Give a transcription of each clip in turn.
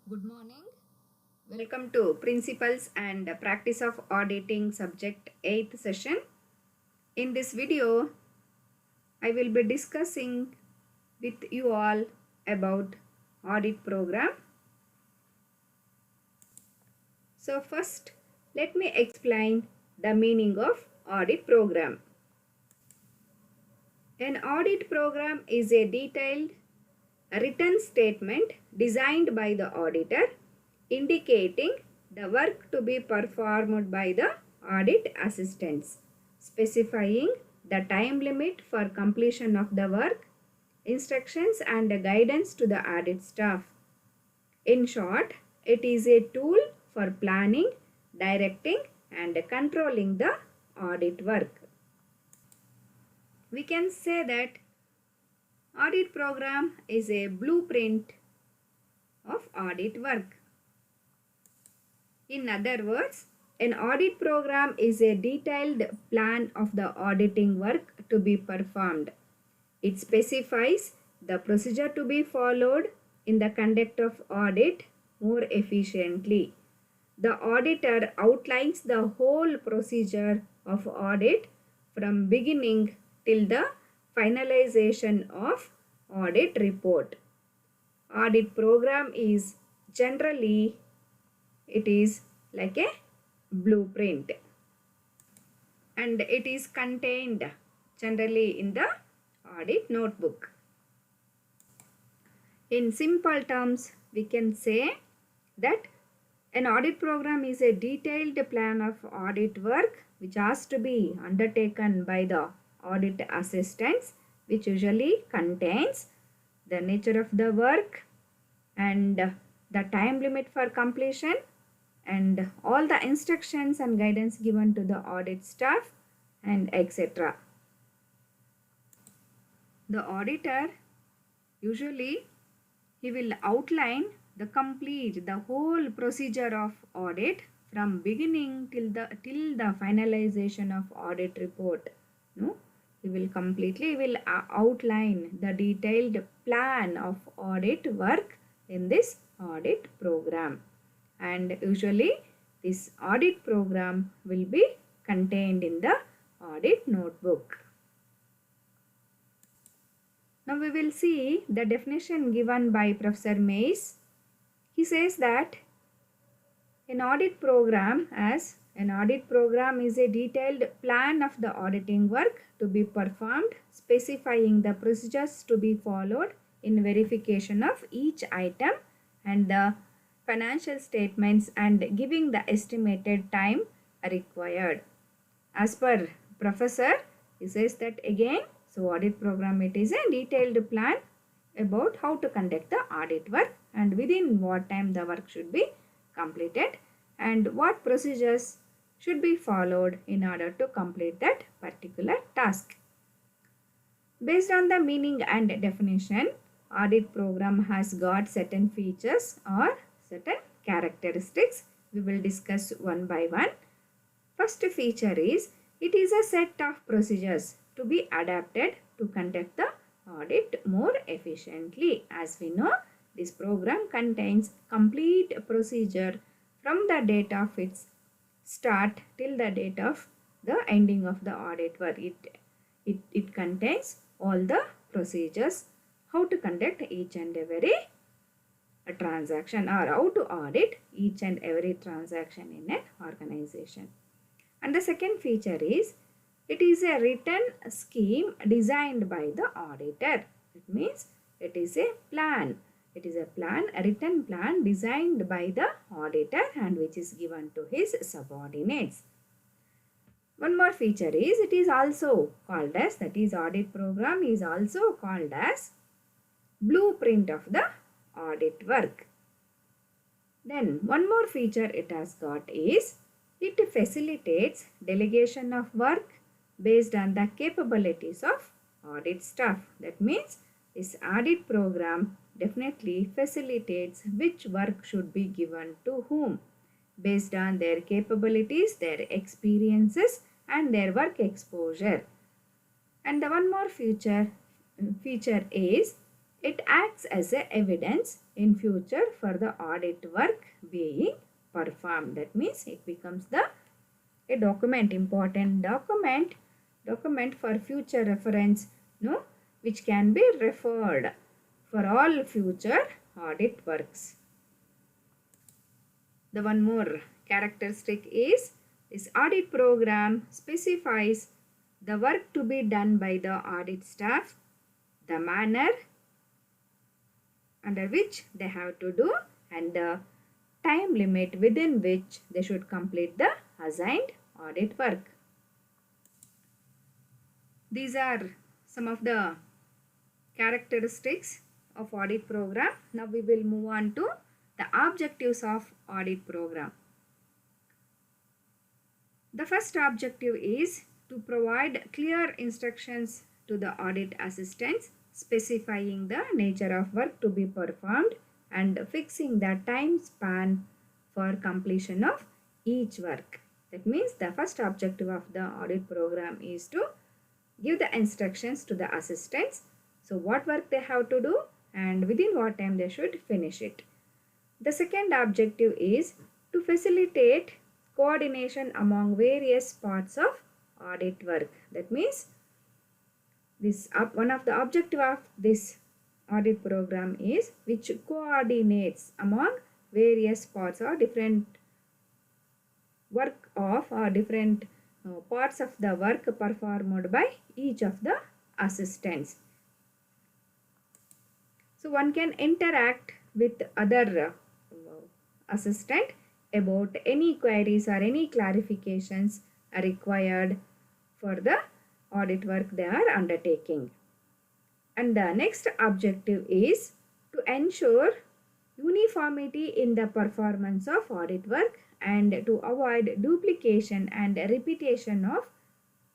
Good morning. Welcome to Principles and Practice of Auditing Subject 8th session. In this video, I will be discussing with you all about audit program. So first, let me explain the meaning of audit program. An audit program is a detailed written statement designed by the auditor indicating the work to be performed by the audit assistants, specifying the time limit for completion of the work, instructions and guidance to the audit staff. In short, it is a tool for planning, directing and controlling the audit work. We can say that audit program is a blueprint of audit work. In other words, an audit program is a detailed plan of the auditing work to be performed. It specifies the procedure to be followed in the conduct of audit more efficiently. The auditor outlines the whole procedure of audit from beginning till the finalization of audit report. Audit program is generally it is like a blueprint and it is contained generally in the audit notebook. In simple terms, we can say that an audit program is a detailed plan of audit work which has to be undertaken by the audit assistants, which usually contains the nature of the work and the time limit for completion and all the instructions and guidance given to the audit staff and etc. The auditor usually he will outline the whole procedure of audit from beginning till the finalization of audit report. No, he will outline the detailed plan of audit work in this audit program, and usually this audit program will be contained in the audit notebook. Now we will see the definition given by Professor Mays. He says that an audit program is a detailed plan of the auditing work to be performed, specifying the procedures to be followed in verification of each item and the financial statements and giving the estimated time required. As per professor, he says that again, so audit program, it is a detailed plan about how to conduct the audit work and within what time the work should be completed and what procedures should be followed in order to complete that particular task. Based on the meaning and definition, audit program has got certain features or certain characteristics. We will discuss one by one. First feature is it is a set of procedures to be adapted to conduct the audit more efficiently. As we know, this program contains complete procedure from the date of its start till the date of the ending of the audit work. It contains all the procedures how to conduct each and every transaction or how to audit each and every transaction in an organization. And the second feature is it is a written scheme designed by the auditor. It means it is a plan. It is a written plan designed by the auditor and which is given to his subordinates. One more feature is it is also called as, that is audit program is also called as blueprint of the audit work. Then one more feature it has got is it facilitates delegation of work based on the capabilities of audit staff. That means this audit program definitely facilitates which work should be given to whom based on their capabilities, their experiences and their work exposure. And the one more feature is It acts as a evidence in future for the audit work being performed. That means it becomes a document, important document for future reference, no, which can be referred for all future audit works. The one more characteristic is this audit program specifies the work to be done by the audit staff, the manner under which they have to do, and the time limit within which they should complete the assigned audit work. These are some of the characteristics of audit program. Now we will move on to the objectives of audit program. The first objective is to provide clear instructions to the audit assistants specifying the nature of work to be performed and fixing the time span for completion of each work. That means the first objective of the audit program is to give the instructions to the assistants. So what work they have to do and within what time they should finish it. The second objective is to facilitate coordination among various parts of audit work. That means one of the objective of this audit program is which coordinates among various parts or different work of or different parts of the work performed by each of the assistants. So one can interact with other assistant about any queries or any clarifications are required for the audit work they are undertaking. And the next objective is to ensure uniformity in the performance of audit work and to avoid duplication and repetition of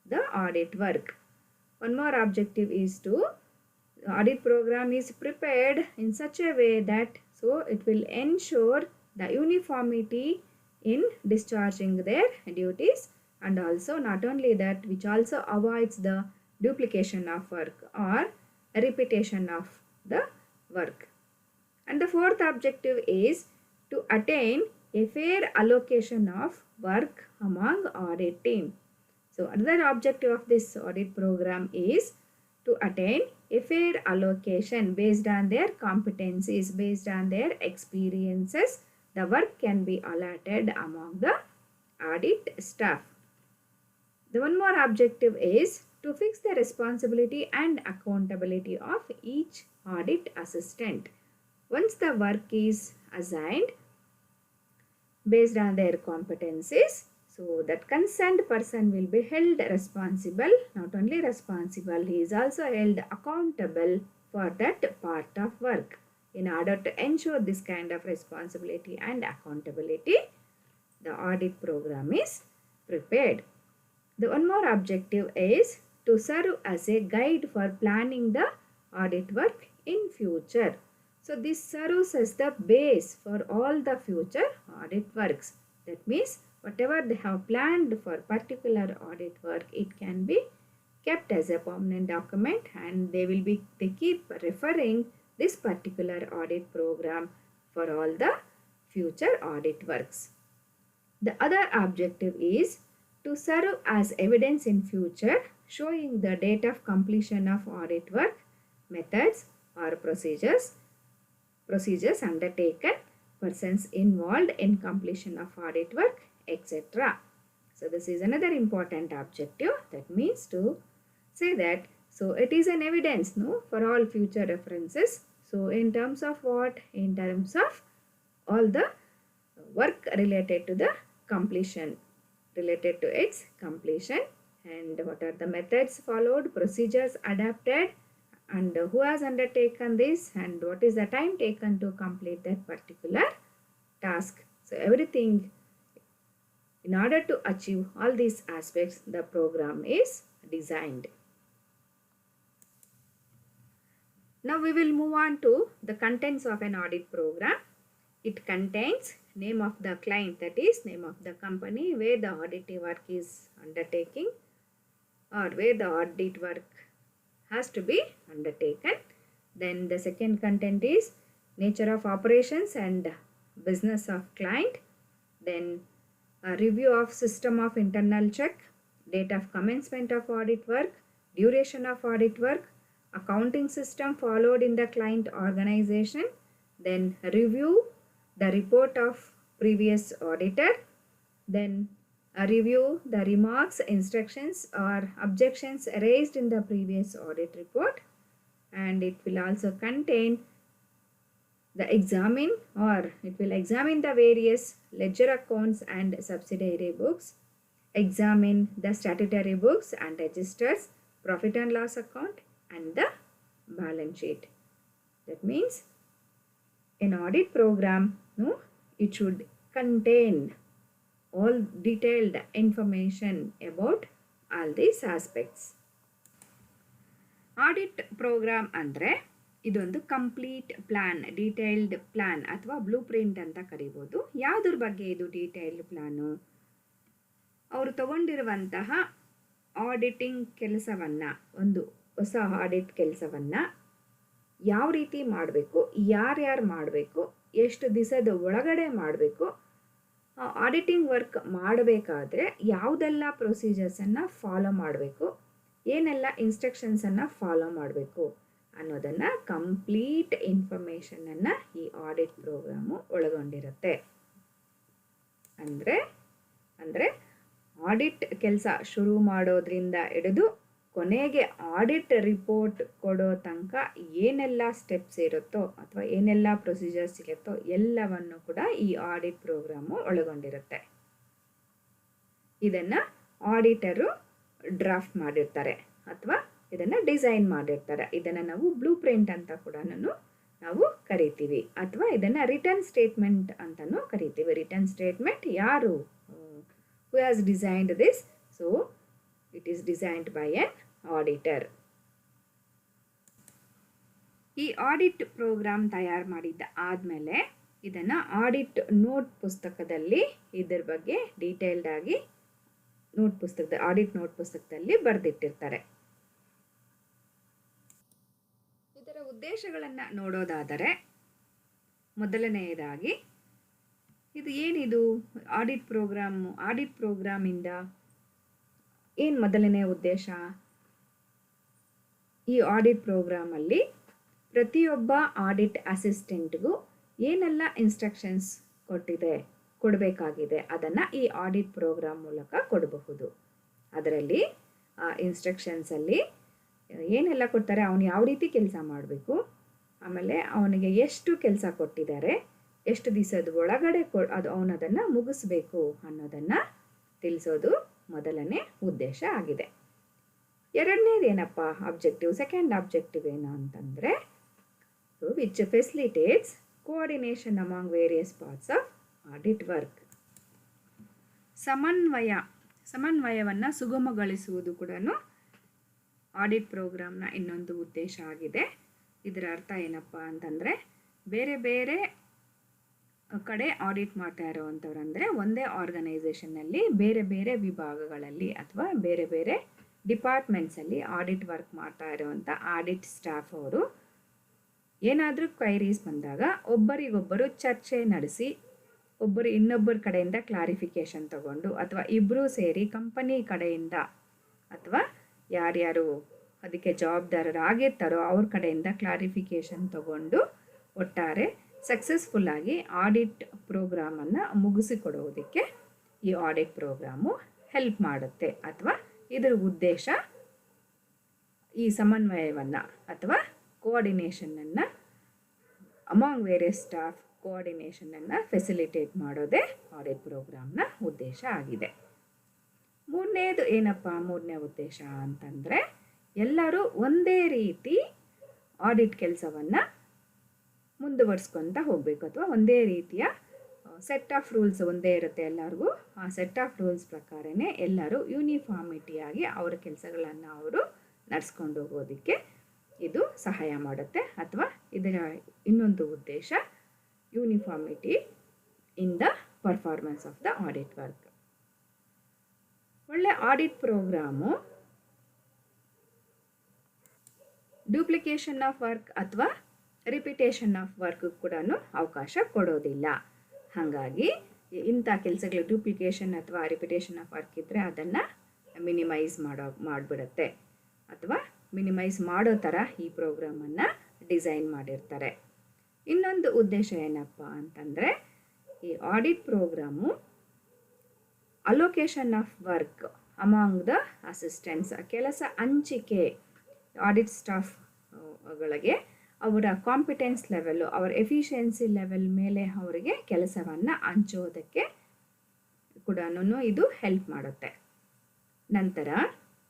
the audit work. One more objective is to the audit program is prepared in such a way that so it will ensure the uniformity in discharging their duties, and also not only that, which also avoids the duplication of work or repetition of the work. And the fourth objective is to attain a fair allocation of work among audit team. So another objective of this audit program is to attain a fair allocation based on their competencies, based on their experiences. The work can be allotted among the audit staff. The one more objective is to fix the responsibility and accountability of each audit assistant. Once the work is assigned based on their competencies, so that concerned person will be held responsible. Not only responsible, he is also held accountable for that part of work. In order to ensure this kind of responsibility and accountability, the audit program is prepared. The one more objective is to serve as a guide for planning the audit work in future. So this serves as the base for all the future audit works. That means whatever they have planned for particular audit work, it can be kept as a permanent document, and they keep referring this particular audit program for all the future audit works. The other objective is to serve as evidence in future showing the date of completion of audit work, methods or procedures undertaken, persons involved in completion of audit work, etc. So this is another important objective. That means to say that so it is an evidence for all future references. So in terms of what? In terms of all the work related to the completion, related to its completion, and what are the methods followed, procedures adapted, and who has undertaken this, and what is the time taken to complete that particular task. So everything, in order to achieve all these aspects, the program is designed. Now we will move on to the contents of an audit program. It contains name of the client, that is name of the company where the audit work is undertaking or where the audit work has to be undertaken. Then the second content is nature of operations and business of client. Then a review of system of internal check, date of commencement of audit work, duration of audit work, accounting system followed in the client organization. Then review the report of previous auditor. Then review the remarks, instructions or objections raised in the previous audit report. And it will also contain the examine, or it will examine the various ledger accounts and subsidiary books, examine the statutory books and registers, profit and loss account and the balance sheet. That means an audit program, no, it should contain all detailed information about all these aspects. Audit program ಅಂದರೆ ಇದೊಂದು complete plan, detailed plan ಅಥವಾ blue print ಅಂತ ಕರಿಬೋದು. ಯಾವುದ್ರ ಬಗ್ಗೆ ಇದು detailed plan? ಅವರು ತಗೊಂಡಿರುವಂತಹ auditing ಕೆಲಸವನ್ನು, ಒಂದು ಹೊಸ ಆಡಿಟ್ ಕೆಲಸವನ್ನು ಯಾವ ರೀತಿ ಮಾಡಬೇಕು, ಯಾರ್ಯಾರು ಮಾಡಬೇಕು, ಎಷ್ಟು ದಿವಸದ ಒಳಗಡೆ ಮಾಡಬೇಕು, ಆಡಿಟಿಂಗ್ ವರ್ಕ್ ಮಾಡಬೇಕಾದ್ರೆ ಯಾವುದೆಲ್ಲ ಪ್ರೊಸೀಜರ್ಸನ್ನು ಫಾಲೋ ಮಾಡಬೇಕು, ಏನೆಲ್ಲ ಇನ್ಸ್ಟ್ರಕ್ಷನ್ಸನ್ನು ಫಾಲೋ ಮಾಡಬೇಕು ಅನ್ನೋದನ್ನು ಕಂಪ್ಲೀಟ್ ಇನ್ಫಾರ್ಮೇಷನನ್ನು ಈ ಆಡಿಟ್ ಪ್ರೋಗ್ರಾಮು ಒಳಗೊಂಡಿರುತ್ತೆ. ಅಂದರೆ ಆಡಿಟ್ ಕೆಲಸ ಶುರು ಮಾಡೋದ್ರಿಂದ ಹಿಡಿದು ಕೊನೆಗೆ ಆಡಿಟ್ ರಿಪೋರ್ಟ್ ಕೊಡೋ ತನಕ ಏನೆಲ್ಲ ಸ್ಟೆಪ್ಸ್ ಇರುತ್ತೋ ಅಥವಾ ಏನೆಲ್ಲ ಪ್ರೊಸೀಜರ್ಸ್ ಇರುತ್ತೋ ಎಲ್ಲವನ್ನು ಕೂಡ ಈ ಆಡಿಟ್ ಪ್ರೋಗ್ರಾಮು ಒಳಗೊಂಡಿರುತ್ತೆ. ಇದನ್ನು ಆಡಿಟರು ಡ್ರಾಫ್ಟ್ ಮಾಡಿರ್ತಾರೆ ಅಥವಾ ಇದನ್ನು ಡಿಸೈನ್ ಮಾಡಿರ್ತಾರೆ. ಇದನ್ನು ನಾವು ಬ್ಲೂ ಪ್ರಿಂಟ್ ಅಂತ ಕೂಡ ನಾವು ಕರಿತೀವಿ, ಅಥವಾ ಇದನ್ನು ರಿಟರ್ನ್ ಸ್ಟೇಟ್ಮೆಂಟ್ ಅಂತಲೂ ಕರಿತೀವಿ. ರಿಟರ್ನ್ ಸ್ಟೇಟ್ಮೆಂಟ್ ಯಾರು, who has designed this? So it is designed by N auditor. ಈ ಆಡಿಟ್ ಪ್ರೋಗ್ರಾಮ್ ತಯಾರು ಮಾಡಿದ್ದ ಆದಮೇಲೆ ಇದನ್ನು ಆಡಿಟ್ ನೋಟ್ ಪುಸ್ತಕದಲ್ಲಿ ಇದರ ಬಗ್ಗೆ ಡೀಟೇಲ್ಡ್ ಆಗಿ ಆಡಿಟ್ ನೋಟ್ ಪುಸ್ತಕದಲ್ಲಿ ಬರೆದಿಟ್ಟಿರ್ತಾರೆ. ಇದರ ಉದ್ದೇಶಗಳನ್ನು ನೋಡೋದಾದರೆ, ಮೊದಲನೆಯದಾಗಿ ಇದು ಏನಿದು ಆಡಿಟ್ ಪ್ರೋಗ್ರಾಮಿಂದ ಏನು ಮೊದಲನೇ ಉದ್ದೇಶ? ಈ ಆಡಿಟ್ ಪ್ರೋಗ್ರಾಮಲ್ಲಿ ಪ್ರತಿಯೊಬ್ಬ ಆಡಿಟ್ ಅಸಿಸ್ಟೆಂಟ್ಗೂ ಏನೆಲ್ಲ ಇನ್ಸ್ಟ್ರಕ್ಷನ್ಸ್ ಕೊಡಬೇಕಾಗಿದೆ ಅದನ್ನು ಈ ಆಡಿಟ್ ಪ್ರೋಗ್ರಾಮ್ ಮೂಲಕ ಕೊಡಬಹುದು. ಅದರಲ್ಲಿ ಆ ಇನ್ಸ್ಟ್ರಕ್ಷನ್ಸಲ್ಲಿ ಏನೆಲ್ಲ ಕೊಡ್ತಾರೆ, ಅವನು ಯಾವ ರೀತಿ ಕೆಲಸ ಮಾಡಬೇಕು, ಆಮೇಲೆ ಅವನಿಗೆ ಎಷ್ಟು ಕೆಲಸ ಕೊಟ್ಟಿದ್ದಾರೆ, ಎಷ್ಟು ದಿವಸದ ಒಳಗಡೆ ಅವನು ಅದನ್ನು ಮುಗಿಸ್ಬೇಕು ಅನ್ನೋದನ್ನು ತಿಳಿಸೋದು ಮೊದಲನೇ ಉದ್ದೇಶ ಆಗಿದೆ. ಎರಡನೇದೇನಪ್ಪ ಆಬ್ಜೆಕ್ಟಿವ್? ಸೆಕೆಂಡ್ ಆಬ್ಜೆಕ್ಟಿವ್ ಏನು ಅಂತಂದರೆ, which facilitates coordination among various parts of audit work. ಸಮನ್ವಯವನ್ನು ಸುಗಮಗೊಳಿಸುವುದು ಕೂಡ ಆಡಿಟ್ ಪ್ರೋಗ್ರಾಮ್ನ ಇನ್ನೊಂದು ಉದ್ದೇಶ ಆಗಿದೆ. ಇದರ ಅರ್ಥ ಏನಪ್ಪ ಅಂತಂದರೆ, ಬೇರೆ ಬೇರೆ ಕಡೆ ಆಡಿಟ್ ಮಾಡ್ತಾ ಇರೋವಂಥವ್ರು, ಅಂದರೆ ಒಂದೇ ಆರ್ಗನೈಸೇಷನ್ನಲ್ಲಿ ಬೇರೆ ಬೇರೆ ವಿಭಾಗಗಳಲ್ಲಿ ಅಥವಾ ಬೇರೆ ಬೇರೆ ಡಿಪಾರ್ಟ್ಮೆಂಟ್ಸಲ್ಲಿ ಆಡಿಟ್ ವರ್ಕ್ ಮಾಡ್ತಾ ಇರೋವಂಥ ಆಡಿಟ್ ಸ್ಟಾಫ್ ಅವರು ಏನಾದರೂ ಕ್ವೈರೀಸ್ ಬಂದಾಗ ಒಬ್ಬರಿಗೊಬ್ಬರು ಚರ್ಚೆ ನಡೆಸಿ, ಒಬ್ಬರು ಇನ್ನೊಬ್ಬರ ಕಡೆಯಿಂದ ಕ್ಲಾರಿಫಿಕೇಷನ್ ತಗೊಂಡು, ಅಥವಾ ಇಬ್ಬರೂ ಸೇರಿ ಕಂಪನಿ ಕಡೆಯಿಂದ ಅಥವಾ ಯಾರ್ಯಾರು ಅದಕ್ಕೆ ಜವಾಬ್ದಾರರಾಗಿರ್ತಾರೋ ಅವ್ರ ಕಡೆಯಿಂದ ಕ್ಲಾರಿಫಿಕೇಷನ್ ತಗೊಂಡು ಒಟ್ಟಾರೆ ಸಕ್ಸಸ್ಫುಲ್ಲಾಗಿ ಆಡಿಟ್ ಪ್ರೋಗ್ರಾಮನ್ನು ಮುಗಿಸಿಕೊಡೋದಕ್ಕೆ ಈ ಆಡಿಟ್ ಪ್ರೋಗ್ರಾಮು ಹೆಲ್ಪ್ ಮಾಡುತ್ತೆ. ಅಥವಾ ಇದರ ಉದ್ದೇಶ ಈ ಸಮನ್ವಯವನ್ನು ಅಥವಾ ಕೋಆರ್ಡಿನೇಷನನ್ನು ಅಮಾಂಗ್ ವೇರಿಯಸ್ ಸ್ಟಾಫ್ ಕೋಆರ್ಡಿನೇಷನನ್ನು ಫೆಸಿಲಿಟೇಟ್ ಮಾಡೋದೇ ಆಡಿಟ್ ಪ್ರೋಗ್ರಾಮ್ನ ಉದ್ದೇಶ ಆಗಿದೆ. ಮೂರನೇದು ಏನಪ್ಪ ಮೂರನೇ ಉದ್ದೇಶ ಅಂತಂದರೆ, ಎಲ್ಲರೂ ಒಂದೇ ರೀತಿ ಆಡಿಟ್ ಕೆಲಸವನ್ನು ಮುಂದುವರಿಸ್ಕೊತ ಹೋಗಬೇಕು, ಅಥವಾ ಒಂದೇ ರೀತಿಯ ಸೆಟ್ ಆಫ್ ರೂಲ್ಸ್ ಒಂದೇ ಇರುತ್ತೆ ಎಲ್ಲರಿಗೂ. ಆ ಸೆಟ್ ಆಫ್ ರೂಲ್ಸ್ ಪ್ರಕಾರನೇ ಎಲ್ಲರೂ ಯೂನಿಫಾರ್ಮಿಟಿಯಾಗಿ ಅವರ ಕೆಲಸಗಳನ್ನು ಅವರು ನಡೆಸ್ಕೊಂಡು ಹೋಗೋದಕ್ಕೆ ಇದು ಸಹಾಯ ಮಾಡುತ್ತೆ. ಅಥವಾ ಇದರ ಇನ್ನೊಂದು ಉದ್ದೇಶ uniformity in the performance of the audit work. ಒಳ್ಳೆ audit programme duplication of work ಅಥವಾ ರಿಪಿಟೇಷನ್ ಆಫ್ ವರ್ಕ್ ಕೂಡ ಅವಕಾಶ ಕೊಡೋದಿಲ್ಲ. ಹಾಗಾಗಿ ಇಂಥ ಕೆಲಸಗಳು ಡ್ಯೂಪ್ಲಿಕೇಶನ್ ಅಥವಾ ರಿಪಿಟೇಷನ್ ಆಫ್ ವರ್ಕ್ ಇದ್ದರೆ ಅದನ್ನು ಮಿನಿಮೈಸ್ ಮಾಡಿಬಿಡುತ್ತೆ ಅಥವಾ ಮಿನಿಮೈಸ್ ಮಾಡೋ ಥರ ಈ ಪ್ರೋಗ್ರಾಮನ್ನು ಡಿಸೈನ್ ಮಾಡಿರ್ತಾರೆ. ಇನ್ನೊಂದು ಉದ್ದೇಶ ಏನಪ್ಪ ಅಂತಂದರೆ ಈ audit program allocation of work among the assistants, ಕೆಲಸ ಹಂಚಿಕೆ ಆಡಿಟ್ ಸ್ಟಾಫ್ಗಳಿಗೆ ಅವರ ಕಾಂಪಿಟೆನ್ಸ್ ಲೆವೆಲ್ಲು, ಅವರ ಎಫಿಷಿಯನ್ಸಿ ಲೆವೆಲ್ ಮೇಲೆ ಅವರಿಗೆ ಕೆಲಸವನ್ನು ಹಂಚೋದಕ್ಕೆ ಕೂಡ ಇದು ಹೆಲ್ಪ್ ಮಾಡುತ್ತೆ. ನಂತರ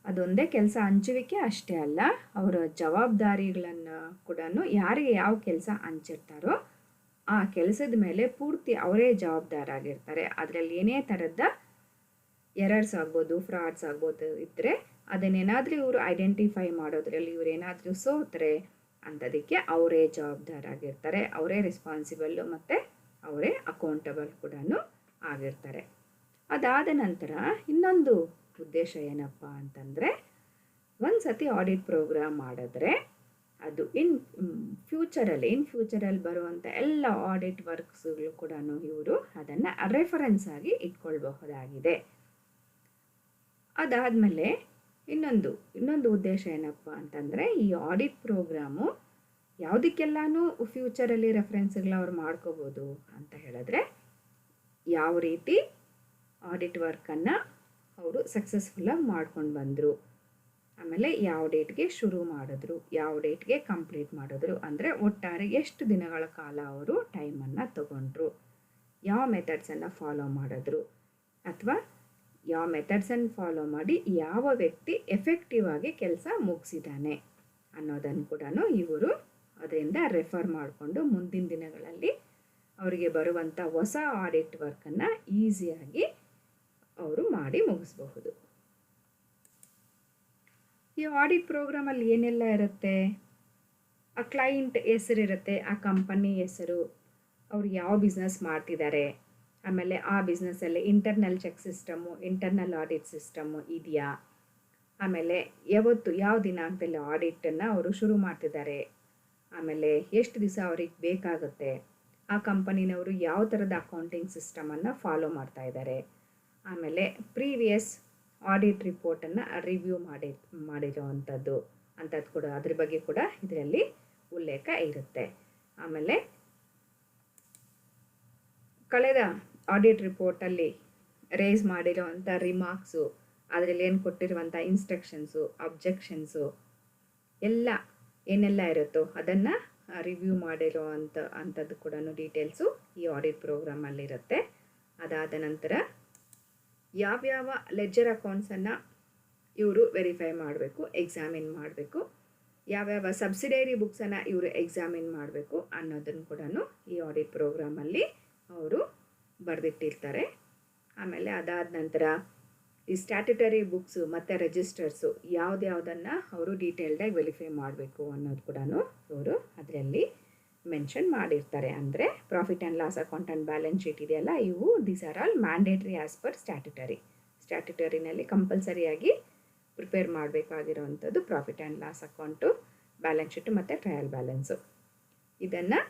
ಅದೊಂದೇ ಕೆಲಸ ಹಂಚುವಿಕೆ ಅಷ್ಟೇ ಅಲ್ಲ, ಅವರ ಜವಾಬ್ದಾರಿಗಳನ್ನು ಕೂಡ ಯಾರಿಗೆ ಯಾವ ಕೆಲಸ ಹಂಚಿರ್ತಾರೋ ಆ ಕೆಲಸದ ಮೇಲೆ ಪೂರ್ತಿ ಅವರೇ ಜವಾಬ್ದಾರಾಗಿರ್ತಾರೆ. ಅದರಲ್ಲಿ ಏನೇ ಥರದ ಎರರ್ಸ್ ಆಗ್ಬೋದು, ಫ್ರಾಡ್ಸ್ ಆಗ್ಬೋದು ಇದ್ದರೆ ಅದನ್ನೇನಾದರೂ ಇವರು ಐಡೆಂಟಿಫೈ ಮಾಡೋದ್ರಲ್ಲಿ ಇವರೇನಾದರೂ ಸೋತ್ರೆ ಅಂಥದಕ್ಕೆ ಅವರೇ ಜವಾಬ್ದಾರಾಗಿರ್ತಾರೆ, ಅವರೇ ರೆಸ್ಪಾನ್ಸಿಬಲ್ಲು ಮತ್ತು ಅವರೇ ಅಕೌಂಟಬಲ್ ಕೂಡ ಆಗಿರ್ತಾರೆ. ಅದಾದ ನಂತರ ಇನ್ನೊಂದು ಉದ್ದೇಶ ಏನಪ್ಪ ಅಂತಂದರೆ, ಒಂದು ಸತಿ ಆಡಿಟ್ ಪ್ರೋಗ್ರಾಮ್ ಮಾಡಿದ್ರೆ ಅದು ಇನ್ ಫ್ಯೂಚರಲ್ಲಿ ಬರುವಂಥ ಎಲ್ಲ ಆಡಿಟ್ ವರ್ಕ್ಸ್ಗಳು ಕೂಡ ಇವರು ಅದನ್ನು ರೆಫರೆನ್ಸ್ ಆಗಿ ಇಟ್ಕೊಳ್ಬಹುದಾಗಿದೆ. ಅದಾದಮೇಲೆ ಇನ್ನೊಂದು ಉದ್ದೇಶ ಏನಪ್ಪ ಅಂತಂದರೆ, ಈ ಆಡಿಟ್ ಪ್ರೋಗ್ರಾಮು ಯಾವುದಕ್ಕೆಲ್ಲನೂ ಫ್ಯೂಚರಲ್ಲಿ ರೆಫರೆನ್ಸ್ಗಳು ಅವ್ರು ಮಾಡ್ಕೋಬೋದು ಅಂತ ಹೇಳಿದ್ರೆ, ಯಾವ ರೀತಿ ಆಡಿಟ್ ವರ್ಕನ್ನು ಅವರು ಸಕ್ಸಸ್ಫುಲ್ಲಾಗಿ ಮಾಡ್ಕೊಂಡು ಬಂದರು, ಆಮೇಲೆ ಯಾವ ಡೇಟ್ಗೆ ಶುರು ಮಾಡಿದ್ರು, ಯಾವ ಡೇಟ್ಗೆ ಕಂಪ್ಲೀಟ್ ಮಾಡಿದ್ರು, ಅಂದರೆ ಒಟ್ಟಾರೆ ಎಷ್ಟು ದಿನಗಳ ಕಾಲ ಅವರು ಟೈಮನ್ನು ತಗೊಂಡ್ರು, ಯಾವ ಮೆಥಡ್ಸನ್ನು ಫಾಲೋ ಮಾಡಿದ್ರು, ಅಥವಾ ಯಾವ ಮೆಥಡ್ಸನ್ನು ಫಾಲೋ ಮಾಡಿ ಯಾವ ವ್ಯಕ್ತಿ ಎಫೆಕ್ಟಿವ್ ಆಗಿ ಕೆಲಸ ಮುಗಿಸಿದ್ದಾನೆ ಅನ್ನೋದನ್ನು ಕೂಡ ಇವರು ಅದರಿಂದ ರೆಫರ್ ಮಾಡಿಕೊಂಡು ಮುಂದಿನ ದಿನಗಳಲ್ಲಿ ಅವರಿಗೆ ಬರುವಂಥ ಹೊಸ ಆಡಿಟ್ ವರ್ಕನ್ನು ಈಸಿಯಾಗಿ ಅವರು ಮಾಡಿ ಮುಗಿಸ್ಬಹುದು. ಈ ಆಡಿಟ್ ಪ್ರೋಗ್ರಾಮಲ್ಲಿ ಏನೆಲ್ಲ ಇರುತ್ತೆ, ಆ ಕ್ಲೈಂಟ್ ಹೆಸರಿರುತ್ತೆ, ಆ ಕಂಪನಿ ಹೆಸರು, ಅವರು ಯಾವ ಬಿಸ್ನೆಸ್ ಮಾಡ್ತಿದ್ದಾರೆ, ಆಮೇಲೆ ಆ ಬಿಸ್ನೆಸ್ಸಲ್ಲಿ internal check system, internal audit system ಇದೆಯಾ, ಆಮೇಲೆ ಯಾವ ದಿನಾಂಕದಲ್ಲಿ ಆಡಿಟನ್ನು ಅವರು ಶುರು ಮಾಡ್ತಿದ್ದಾರೆ, ಆಮೇಲೆ ಎಷ್ಟು ದಿವಸ ಅವ್ರಿಗೆ ಬೇಕಾಗುತ್ತೆ, ಆ ಕಂಪನಿನವರು ಯಾವ ಥರದ ಅಕೌಂಟಿಂಗ್ ಸಿಸ್ಟಮನ್ನು ಫಾಲೋ ಮಾಡ್ತಾ ಇದ್ದಾರೆ, ಆಮೇಲೆ ಪ್ರೀವಿಯಸ್ ಆಡಿಟ್ ರಿಪೋರ್ಟನ್ನು ರಿವ್ಯೂ ಮಾಡಿರೋ ಅಂಥದ್ದು ಕೂಡ ಅದ್ರ ಬಗ್ಗೆ ಕೂಡ ಇದರಲ್ಲಿ ಉಲ್ಲೇಖ ಇರುತ್ತೆ. ಆಮೇಲೆ ಕಳೆದ ಆಡಿಟ್ ರಿಪೋರ್ಟಲ್ಲಿ ರೇಸ್ ಮಾಡಿರೋ ಅಂಥ ರಿಮಾರ್ಕ್ಸು, ಅದರಲ್ಲಿ ಏನು ಕೊಟ್ಟಿರುವಂಥ ಇನ್ಸ್ಟ್ರಕ್ಷನ್ಸು, ಅಬ್ಜೆಕ್ಷನ್ಸು ಏನೆಲ್ಲ ಇರುತ್ತೋ ಅದನ್ನು ರಿವ್ಯೂ ಮಾಡಿರೋ ಅಂಥದ್ದು ಕೂಡ ಡೀಟೇಲ್ಸು ಈ ಆಡಿಟ್ ಪ್ರೋಗ್ರಾಮಲ್ಲಿರುತ್ತೆ. ಅದಾದ ನಂತರ ಯಾವ್ಯಾವ ಲೆಡ್ಜರ್ ಅಕೌಂಟ್ಸನ್ನು ಇವರು ವೆರಿಫೈ ಮಾಡಬೇಕು, ಎಕ್ಸಾಮಿನ್ ಮಾಡಬೇಕು, ಯಾವ್ಯಾವ ಸಬ್ಸಿಡರಿ ಬುಕ್ಸನ್ನು ಇವರು ಎಕ್ಸಾಮಿನ್ ಮಾಡಬೇಕು ಅನ್ನೋದನ್ನು ಕೂಡ ಈ ಆಡಿಟ್ ಪ್ರೋಗ್ರಾಮಲ್ಲಿ ಅವರು ಬರೆದಿಟ್ಟಿರ್ತಾರೆ. ಆಮೇಲೆ ಅದಾದ ನಂತರ ಈ ಸ್ಟ್ಯಾಟ್ಯುಟರಿ ಬುಕ್ಸು ಮತ್ತು ರಿಜಿಸ್ಟರ್ಸು ಯಾವುದನ್ನು ಅವರು ಡೀಟೇಲ್ಡಾಗಿ ವೆರಿಫೈ ಮಾಡಬೇಕು ಅನ್ನೋದು ಕೂಡ ಇವರು ಅದರಲ್ಲಿ ಮೆನ್ಷನ್ ಮಾಡಿರ್ತಾರೆ. ಅಂದರೆ profit and loss account and balance sheet ಇದೆಯಲ್ಲ, these are all mandatory as per ಸ್ಟ್ಯಾಟ್ಯುಟರಿನಲ್ಲಿ ಕಂಪಲ್ಸರಿಯಾಗಿ ಪ್ರಿಪೇರ್ ಮಾಡಬೇಕಾಗಿರೋವಂಥದ್ದು profit and loss account, balance sheet ಮತ್ತು ಟ್ರಯಲ್ ಬ್ಯಾಲೆನ್ಸು. ಇದನ್ನು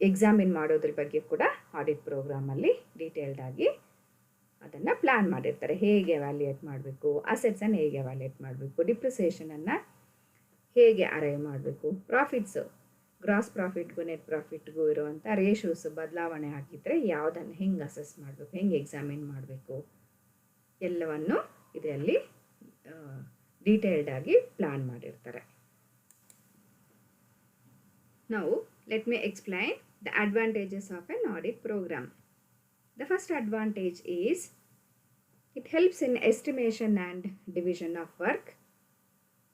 ಎಕ್ಸಾಮಿನ್ ಮಾಡೋದ್ರ ಬಗ್ಗೆ ಕೂಡ ಆಡಿಟ್ ಪ್ರೋಗ್ರಾಮಲ್ಲಿ ಡೀಟೇಲ್ಡಾಗಿ ಅದನ್ನು ಪ್ಲ್ಯಾನ್ ಮಾಡಿರ್ತಾರೆ. ಹೇಗೆ ವ್ಯಾಲ್ಯೂಯೇಟ್ ಮಾಡಬೇಕು, ಅಸೆಟ್ಸನ್ನು ಹೇಗೆ ವ್ಯಾಲ್ಯೂಯೇಟ್ ಮಾಡಬೇಕು, ಡಿಪ್ರಿಸಿಯೇಷನನ್ನು ಹೇಗೆ ಅರೈವ್ ಮಾಡಬೇಕು, ಪ್ರಾಫಿಟ್ಸು ಗ್ರಾಸ್ ಪ್ರಾಫಿಟ್ಗೂ ನೆಟ್ ಪ್ರಾಫಿಟ್ಗೂ ಇರುವಂಥ ರೇಷೋಸ್ ಬದಲಾವಣೆ ಆಗಿದ್ದರೆ ಯಾವುದನ್ನು ಹೆಂಗೆ ಅಸೆಸ್ ಮಾಡಬೇಕು, ಹೆಂಗೆ ಎಕ್ಸಾಮಿನ್ ಮಾಡಬೇಕು ಎಲ್ಲವನ್ನು ಇದರಲ್ಲಿ ಡೀಟೇಲ್ಡಾಗಿ ಪ್ಲ್ಯಾನ್ ಮಾಡಿರ್ತಾರೆ. Now let me explain the advantages of an audit program. The first advantage is it helps in estimation and division of work.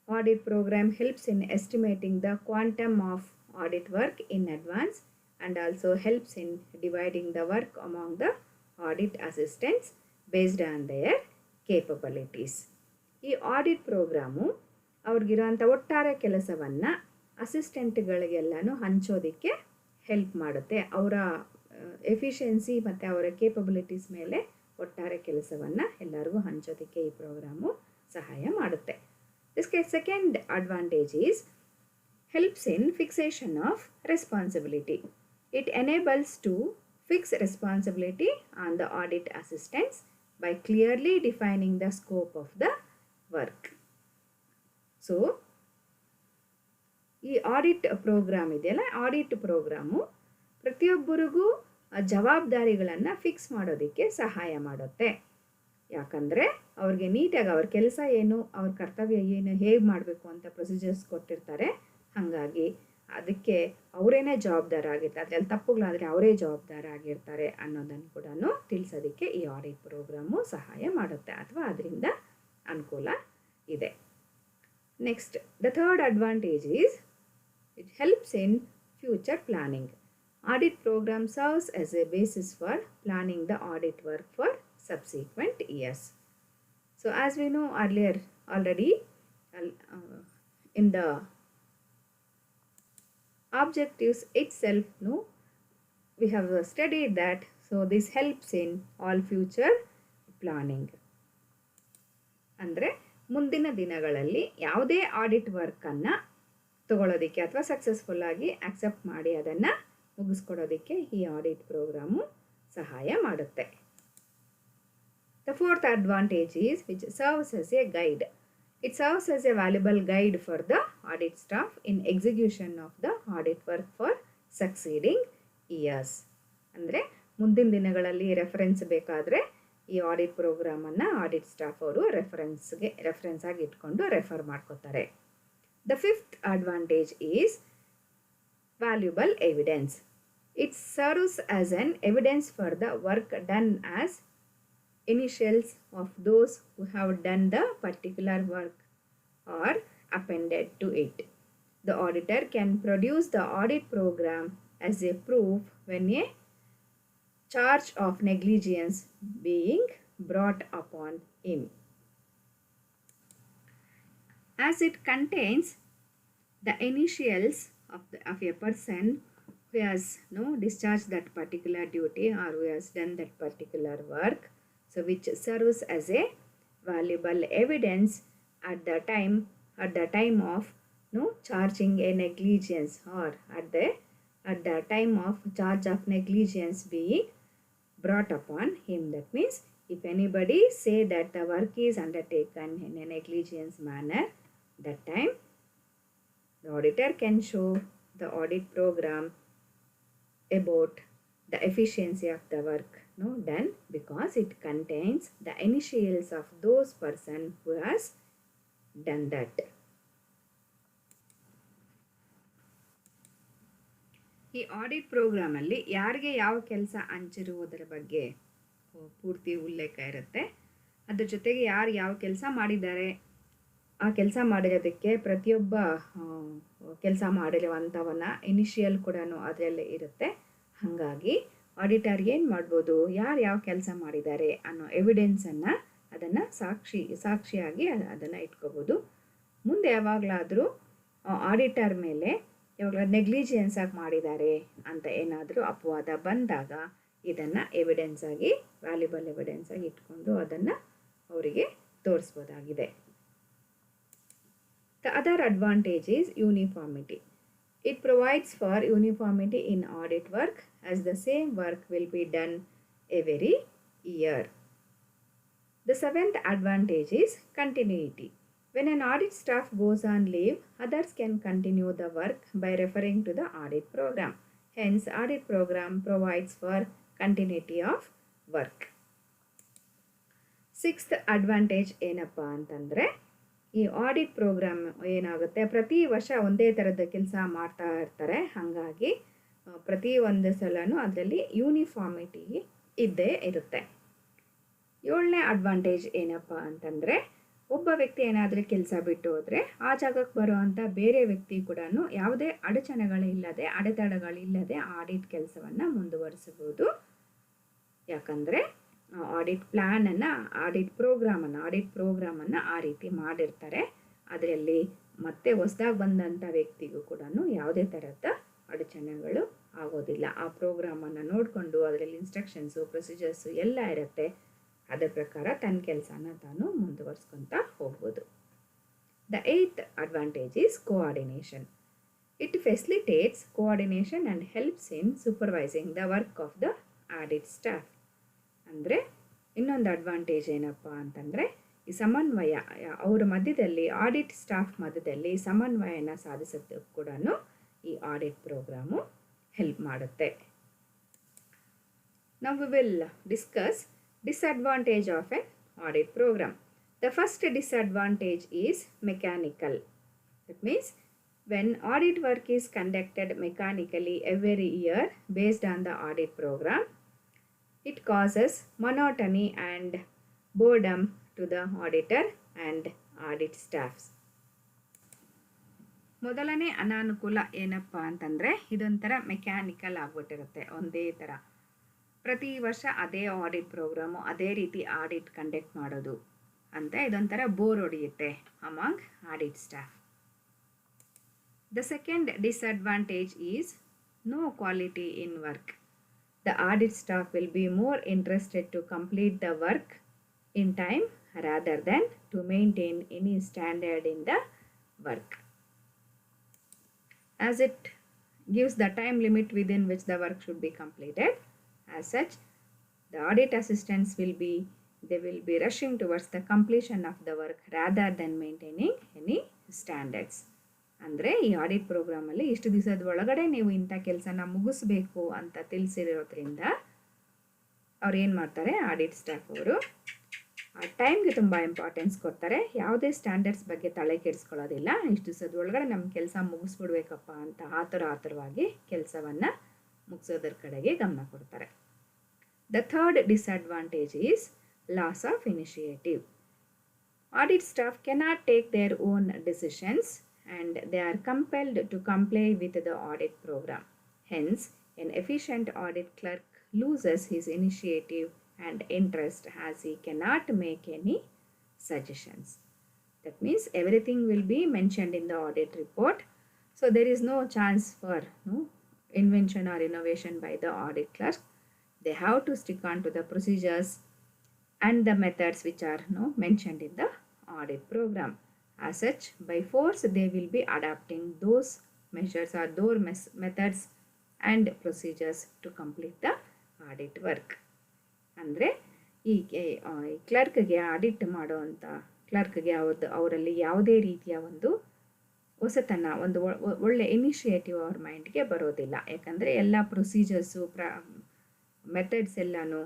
Audit program helps in estimating the quantum of audit work in advance and also helps in dividing the work among the audit assistants based on their capabilities. ಈ audit programme ಅವ್ರಿಗಿರೋಂಥ ಒಟ್ಟಾರೆ ಕೆಲಸವನ್ನು ಅಸಿಸ್ಟೆಂಟ್ಗಳಿಗೆಲ್ಲನೂ ಹಂಚೋದಕ್ಕೆ help ಮಾಡುತ್ತೆ. ಅವರ efficiency ಮತ್ತು ಅವರ capabilities ಮೇಲೆ ಒಟ್ಟಾರೆ ಕೆಲಸವನ್ನು ಎಲ್ಲರಿಗೂ ಹಂಚೋದಕ್ಕೆ ಈ ಪ್ರೋಗ್ರಾಮು ಸಹಾಯ ಮಾಡುತ್ತೆ. The second advantage is helps in fixation of responsibility. It enables to fix responsibility on the audit assistants by clearly defining the scope of the work. So, ಈ ಆಡಿಟ್ ಪ್ರೋಗ್ರಾಮ್ ಇದೆಯಲ್ಲ, audit programme ಪ್ರತಿಯೊಬ್ಬರಿಗೂ ಜವಾಬ್ದಾರಿಗಳನ್ನು fix ಮಾಡೋದಕ್ಕೆ ಸಹಾಯ ಮಾಡುತ್ತೆ. ಯಾಕಂದರೆ ಅವ್ರಿಗೆ ನೀಟಾಗಿ ಅವ್ರ ಕೆಲಸ ಏನು, ಅವ್ರ ಕರ್ತವ್ಯ ಏನು, ಹೇಗೆ ಮಾಡಬೇಕು ಅಂತ ಪ್ರೊಸೀಜರ್ಸ್ ಕೊಟ್ಟಿರ್ತಾರೆ. ಹಾಗಾಗಿ ಅದಕ್ಕೆ ಅವರೇನೇ ಜವಾಬ್ದಾರ ಆಗಿರ್ತಾರೆ. ಅದರಲ್ಲಿ ತಪ್ಪುಗಳಾದರೆ ಅವರೇ ಜವಾಬ್ದಾರ ಆಗಿರ್ತಾರೆ ಅನ್ನೋದನ್ನು ಕೂಡ ತಿಳಿಸೋದಕ್ಕೆ ಈ ಆಡಿಟ್ ಪ್ರೋಗ್ರಾಮು ಸಹಾಯ ಮಾಡುತ್ತೆ, ಅಥವಾ ಅದರಿಂದ ಅನುಕೂಲ ಇದೆ. Next, the third advantage is it helps in future planning. Audit program serves as a basis for planning the audit work for subsequent years. So as we know earlier already in the objectives itself, we have studied that. So this helps in all future planning. ಅಂದರೆ ಮುಂದಿನ ದಿನಗಳಲ್ಲಿ ಯಾವುದೇ audit ವರ್ಕನ್ನು ತಗೊಳ್ಳೋದಕ್ಕೆ ಅಥವಾ ಸಕ್ಸಸ್ಫುಲ್ಲಾಗಿ accept ಮಾಡಿ ಅದನ್ನು ಮುಗಿಸ್ಕೊಡೋದಕ್ಕೆ ಈ audit programme ಸಹಾಯ ಮಾಡುತ್ತೆ. The fourth advantage is which serves as A guide. It serves as A valuable guide for the audit staff in execution of the audit work for succeeding years. ಅಂದರೆ ಮುಂದಿನ ದಿನಗಳಲ್ಲಿ reference ಬೇಕಾದರೆ ಈ audit ಪ್ರೋಗ್ರಾಮನ್ನು audit staff ಅವರು reference ಆಗಿ ಇಟ್ಕೊಂಡು refer ಮಾಡ್ಕೋತಾರೆ. The fifth advantage is valuable evidence. It serves as an evidence for the work done as initials of those who have done the particular work or appended to it. The auditor can produce the audit program as a proof when a charge of negligence being brought upon him. As it contains the initials of a person who has discharged that particular duty or who has done that particular work, so which serves as a valuable evidence at the time of charging a negligence, or at the time of charge of negligence being brought upon him. That means if anybody say that the work is undertaken in a negligence manner, that time the auditor can show the audit program about the efficiency of the work done, because it contains the initials of those person who has done that. ಈ audit ಪ್ರೋಗ್ರಾಮಲ್ಲಿ ಯಾರಿಗೆ ಯಾವ ಕೆಲಸ ಹಂಚಿರುವುದರ ಬಗ್ಗೆ ಪೂರ್ತಿ ಉಲ್ಲೇಖ ಇರುತ್ತೆ. ಅದ್ರ ಜೊತೆಗೆ ಯಾರು ಯಾವ ಕೆಲಸ ಮಾಡಿದ್ದಾರೆ, ಆ ಕೆಲಸ ಮಾಡಿರೋದಕ್ಕೆ ಪ್ರತಿಯೊಬ್ಬ ಕೆಲಸ ಮಾಡಿರುವಂಥವನ್ನ ಇನಿಷಿಯಲ್ ಕೂಡ ಅದರಲ್ಲೇ ಇರುತ್ತೆ. ಹಾಗಾಗಿ ಆಡಿಟರ್ ಏನು ಮಾಡ್ಬೋದು, ಯಾರು ಯಾವ ಕೆಲಸ ಮಾಡಿದ್ದಾರೆ ಅನ್ನೋ ಎವಿಡೆನ್ಸನ್ನು ಅದನ್ನು ಸಾಕ್ಷಿಯಾಗಿ ಅದನ್ನು ಇಟ್ಕೋಬೋದು. ಮುಂದೆ ಯಾವಾಗಲಾದರೂ ಆಡಿಟರ್ ಮೇಲೆ ಯಾವಾಗಲೂ ನೆಗ್ಲಿಜಿಯನ್ಸ್ ಆಗಿ ಮಾಡಿದ್ದಾರೆ ಅಂತ ಏನಾದರೂ ಅಪವಾದ ಬಂದಾಗ ಇದನ್ನು ವ್ಯಾಲ್ಯುಬಲ್ ಎವಿಡೆನ್ಸ್ ಆಗಿ ಇಟ್ಕೊಂಡು ಅದನ್ನು ಅವರಿಗೆ ತೋರಿಸ್ಬೋದಾಗಿದೆ. The other advantage is uniformity. It provides for uniformity in audit work, as the same work will be done every year. The seventh advantage is continuity. When an audit staff goes on leave, others can continue the work by referring to the audit program. Hence, audit program provides for continuity of work. Sixth advantage ಏನಪ್ಪ ಅಂತಂದರೆ, ಈ audit program ಏನಾಗುತ್ತೆ, ಪ್ರತಿ ವರ್ಷ ಒಂದೇ ಥರದ ಕೆಲಸ ಮಾಡ್ತಾ ಇರ್ತಾರೆ. ಹಾಗಾಗಿ ಪ್ರತಿ ಒಂದು ಸಲನೂ ಅದರಲ್ಲಿ ಯೂನಿಫಾರ್ಮಿಟಿ ಇದ್ದೇ ಇರುತ್ತೆ. ಏಳನೇ ಅಡ್ವಾಂಟೇಜ್ ಏನಪ್ಪ ಅಂತಂದರೆ, ಒಬ್ಬ ವ್ಯಕ್ತಿ ಏನಾದರೂ ಕೆಲಸ ಬಿಟ್ಟು ಹೋದರೆ ಆ ಜಾಗಕ್ಕೆ ಬರುವಂಥ ಬೇರೆ ವ್ಯಕ್ತಿ ಕೂಡ ಯಾವುದೇ ಅಡೆತಡೆಗಳಿಲ್ಲದೆ ಆಡಿಟ್ ಕೆಲಸವನ್ನು ಮುಂದುವರಿಸಬಹುದು. ಯಾಕಂದರೆ ಆಡಿಟ್ ಪ್ಲ್ಯಾನನ್ನು, ಆಡಿಟ್ ಪ್ರೋಗ್ರಾಮನ್ನು ಆ ರೀತಿ ಮಾಡಿರ್ತಾರೆ. ಅದರಲ್ಲಿ ಮತ್ತೆ ಹೊಸದಾಗಿ ಬಂದಂಥ ವ್ಯಕ್ತಿಗೂ ಕೂಡ ಯಾವುದೇ ಥರದ ಅಡಚಣೆಗಳು ಆಗೋದಿಲ್ಲ. ಆ ಪ್ರೋಗ್ರಾಮನ್ನು ನೋಡಿಕೊಂಡು ಅದರಲ್ಲಿ ಇನ್ಸ್ಟ್ರಕ್ಷನ್ಸು, ಪ್ರೊಸೀಜರ್ಸು ಎಲ್ಲ ಇರುತ್ತೆ. ಅದರ ಪ್ರಕಾರ ತನ್ನ ಕೆಲಸನ ತಾನು ಮುಂದುವರಿಸ್ಕೊತಾ ಹೋಗ್ಬೋದು. The eighth advantage is coordination. It facilitates coordination and helps in supervising the work of the audit staff. ಅಂದರೆ ಇನ್ನೊಂದು ಅಡ್ವಾಂಟೇಜ್ ಏನಪ್ಪ ಅಂತಂದರೆ ಈ ಸಮನ್ವಯ ಅವರ ಮಧ್ಯದಲ್ಲಿ ಆಡಿಟ್ ಸ್ಟಾಫ್ ಮಧ್ಯದಲ್ಲಿ ಸಮನ್ವಯನ ಸಾಧಿಸೋದಕ್ಕೂ ಕೂಡ ಈ ಆಡಿಟ್ ಪ್ರೋಗ್ರಾಮು ಹೆಲ್ಪ್ ಮಾಡುತ್ತೆ. Now we will discuss disadvantage of an audit program. The first disadvantage is mechanical. That means when audit work is conducted mechanically every year based on the audit program, it causes monotony and boredom to the auditor and audit staffs. ಮೊದಲನೇ ಅನಾನುಕೂಲ ಏನಪ್ಪ ಅಂತಂದರೆ ಇದೊಂಥರ mechanical ಆಗಿಬಿಟ್ಟಿರುತ್ತೆ. ಒಂದೇ ಥರ ಪ್ರತಿ ವರ್ಷ ಅದೇ ಆಡಿಟ್ ಪ್ರೋಗ್ರಾಮು ಅದೇ ರೀತಿ ಆಡಿಟ್ ಕಂಡಕ್ಟ್ ಮಾಡೋದು ಅಂತ ಇದೊಂಥರ ಬೋರ್ ಹೊಡೆಯುತ್ತೆ among audit staff. The second disadvantage is no quality in work. The audit staff will be more interested to complete the work in time rather than to maintain any standard in the work. As it gives the time limit within which the work should be completed, as such, the audit assistants will be rushing towards the completion of the work rather than maintaining any standards. ಅಂದರೆ ಈ audit ಪ್ರೋಗ್ರಾಮಲ್ಲಿ ಇಷ್ಟು ದಿವಸದ ಒಳಗಡೆ ನೀವು ಇಂಥ ಕೆಲಸನ ಮುಗಿಸ್ಬೇಕು ಅಂತ ತಿಳಿಸಿರೋದ್ರಿಂದ ಅವ್ರು ಏನು ಮಾಡ್ತಾರೆ, ಆಡಿಟ್ ಸ್ಟಾಫ್ ಅವರು ಆ ಟೈಮ್ಗೆ ತುಂಬ ಇಂಪಾರ್ಟೆನ್ಸ್ ಕೊಡ್ತಾರೆ. ಯಾವುದೇ ಸ್ಟ್ಯಾಂಡರ್ಡ್ಸ್ ಬಗ್ಗೆ ತಲೆ ಕೆಡಿಸ್ಕೊಳ್ಳೋದಿಲ್ಲ. ಇಷ್ಟು ದಿವಸದ ಒಳಗಡೆ ನಮ್ಮ ಕೆಲಸ ಮುಗಿಸ್ಬಿಡ್ಬೇಕಪ್ಪ ಅಂತ ಆತುರವಾಗಿ ಕೆಲಸವನ್ನು ಮುಗಿಸೋದ್ರ ಕಡೆಗೆ ಗಮನ ಕೊಡ್ತಾರೆ. The third disadvantage is loss of initiative. Audit staff cannot take their own decisions and they are compelled to comply with the audit program. Hence, an efficient audit clerk loses his initiative and interest as he cannot make any suggestions. That means everything will be mentioned in the audit report. So there is no chance for invention or innovation by the audit clerk. They have to stick on to the procedures and the methods which are mentioned in the audit program. As such, by force they will be adapting those measures or those methods and procedures to complete the audit work. ಅಂದರೆ ಈ ಕ್ಲರ್ಕ್ಗೆ audit ಮಾಡೋವಂಥ ಕ್ಲರ್ಕ್ಗೆ ಅವರಲ್ಲಿ ಯಾವುದೇ ರೀತಿಯ ಒಂದು ಹೊಸತನ, ಒಂದು ಒಳ್ಳೆ ಇನಿಷಿಯೇಟಿವ್ ಅವ್ರ ಮೈಂಡ್ಗೆ ಬರೋದಿಲ್ಲ. ಯಾಕಂದರೆ ಎಲ್ಲ ಪ್ರೊಸೀಜರ್ಸು ಮೆಥಡ್ಸ್ ಎಲ್ಲನೂ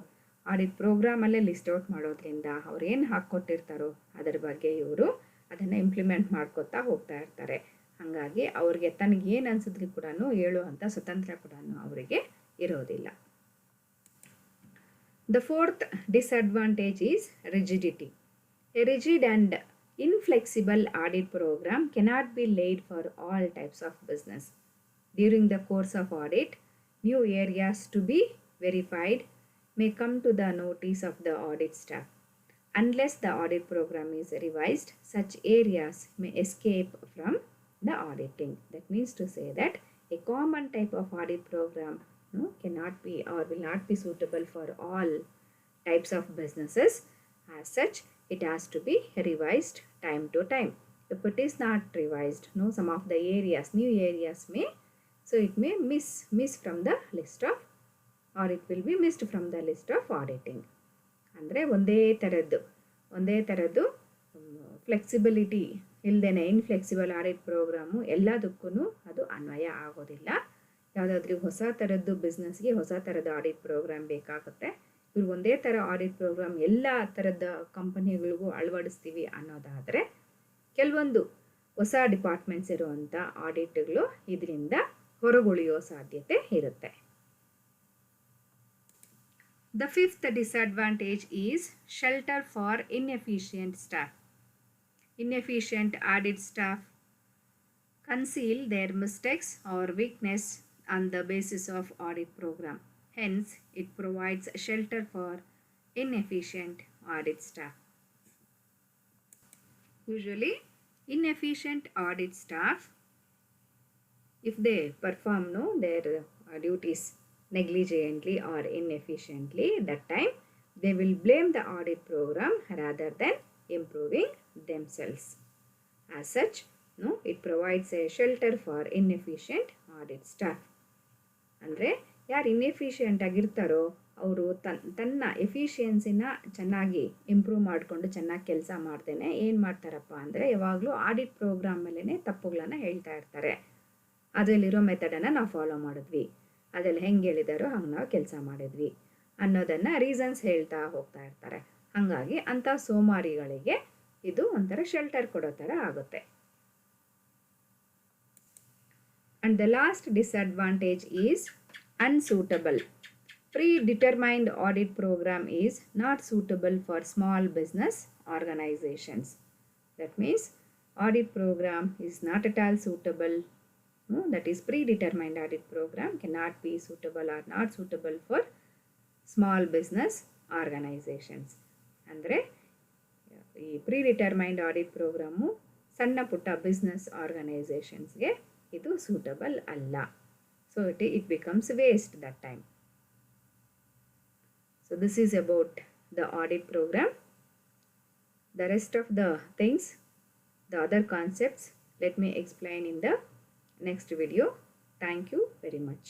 ಆಡಿಟ್ ಪ್ರೋಗ್ರಾಮಲ್ಲೇ ಲಿಸ್ಟ್ ಔಟ್ ಮಾಡೋದ್ರಿಂದ ಅವ್ರು ಏನು ಹಾಕ್ಕೊಟ್ಟಿರ್ತಾರೋ ಅದರ ಬಗ್ಗೆ ಇವರು ಅದನ್ನು ಇಂಪ್ಲಿಮೆಂಟ್ ಮಾಡ್ಕೊತಾ ಹೋಗ್ತಾ ಇರ್ತಾರೆ. ಹಾಗಾಗಿ ಅವ್ರಿಗೆ ತನಗೇನು ಅನಿಸಿದ್ರು ಕೂಡ ಹೇಳುವಂಥ ಸ್ವತಂತ್ರ ಕೂಡ ಅವರಿಗೆ ಇರೋದಿಲ್ಲ. The fourth disadvantage is rigidity. A rigid and inflexible audit program cannot be laid for all types of business. During the course of audit, new areas to be verified may come to the notice of the audit staff. Unless the audit program is revised, such areas may escape from the auditing. That means to say that a common type of audit program cannot be or will not be suitable for all types of businesses. As such, it has to be revised time to time. If it is not revised, some of the areas, new areas may, so it may miss from the list of, or it will be missed from the list of auditing. ಅಂದರೆ ಒಂದೇ ಥರದ್ದು flexibility ಇಲ್ಲದೇ ಇನ್ಫ್ಲೆಕ್ಸಿಬಲ್ audit programme ಎಲ್ಲದಕ್ಕೂ ಅದು ಅನ್ವಯ ಆಗೋದಿಲ್ಲ. ಯಾವುದಾದ್ರೂ ಹೊಸ ಥರದ್ದು ಬಿಸ್ನೆಸ್ಗೆ ಹೊಸ ಥರದ ಆಡಿಟ್ ಪ್ರೋಗ್ರಾಮ್ ಬೇಕಾಗುತ್ತೆ. ಇವ್ರು ಒಂದೇ ಥರ ಆಡಿಟ್ ಪ್ರೋಗ್ರಾಮ್ ಎಲ್ಲ ಥರದ ಕಂಪನಿಗಳಿಗೂ ಅಳವಡಿಸ್ತೀವಿ ಅನ್ನೋದಾದರೆ ಕೆಲವೊಂದು ಹೊಸ ಡಿಪಾರ್ಟ್ಮೆಂಟ್ಸ್ ಇರುವಂಥ ಆಡಿಟ್ಗಳು ಇದರಿಂದ ಹೊರಗುಳಿಯೋ ಸಾಧ್ಯತೆ ಇರುತ್ತೆ. The fifth disadvantage is shelter for inefficient staff. Inefficient audit staff conceal their mistakes or weakness on the basis of audit program. Hence, it provides shelter for inefficient audit staff. Usually, inefficient audit staff, if they perform their duties negligently or inefficiently, that time they will blame the audit program rather than improving themselves. As such, no, it provides a shelter for inefficient audit staff. ಅಂದರೆ ಯಾರು inefficient ಆಗಿರ್ತಾರೋ ಅವರು ತನ್ನ ಎಫಿಷಿಯನ್ಸಿನ ಚೆನ್ನಾಗಿ improve ಮಾಡಿಕೊಂಡು ಚೆನ್ನಾಗಿ ಕೆಲಸ ಮಾಡ್ತೇನೆ ಏನು ಮಾಡ್ತಾರಪ್ಪ ಅಂದರೆ ಯಾವಾಗಲೂ ಆಡಿಟ್ ಪ್ರೋಗ್ರಾಮ್ ಮೇಲೇ ತಪ್ಪುಗಳನ್ನು ಹೇಳ್ತಾ ಇರ್ತಾರೆ. ಅದರಲ್ಲಿರೋ ಮೆಥಡನ್ನು ನಾವು ಫಾಲೋ ಮಾಡಿದ್ವಿ, ಅದರಲ್ಲಿ ಹೆಂಗೆ ಹೇಳಿದಾರೋ ಹಂಗೆ ನಾವು ಕೆಲಸ ಮಾಡಿದ್ವಿ ಅನ್ನೋದನ್ನು ರೀಸನ್ಸ್ ಹೇಳ್ತಾ ಹೋಗ್ತಾ ಇರ್ತಾರೆ. ಹಾಗಾಗಿ ಅಂಥ ಸೋಮಾರಿಗಳಿಗೆ ಇದು ಒಂಥರ ಶೆಲ್ಟರ್ ಕೊಡೋ ಥರ ಆಗುತ್ತೆ. And the last disadvantage is unsuitable. Predetermined audit program is not suitable for small business organizations. That means audit program is not at all suitable. No, that is predetermined audit program cannot be suitable or not suitable for small business organizations. ಅಂದರೆ ಈ ಪ್ರಿಡಿಟರ್ಮೈನ್ಡ್ audit programme ಸಣ್ಣ ಪುಟ್ಟ business ಆರ್ಗನೈಸೇಷನ್ಸ್ಗೆ ಇದು suitable ಅಲ್ಲ. So it becomes waste that time. So this is about the audit program. The rest of the things, the other concepts, let me explain in the next video. Thank you very much.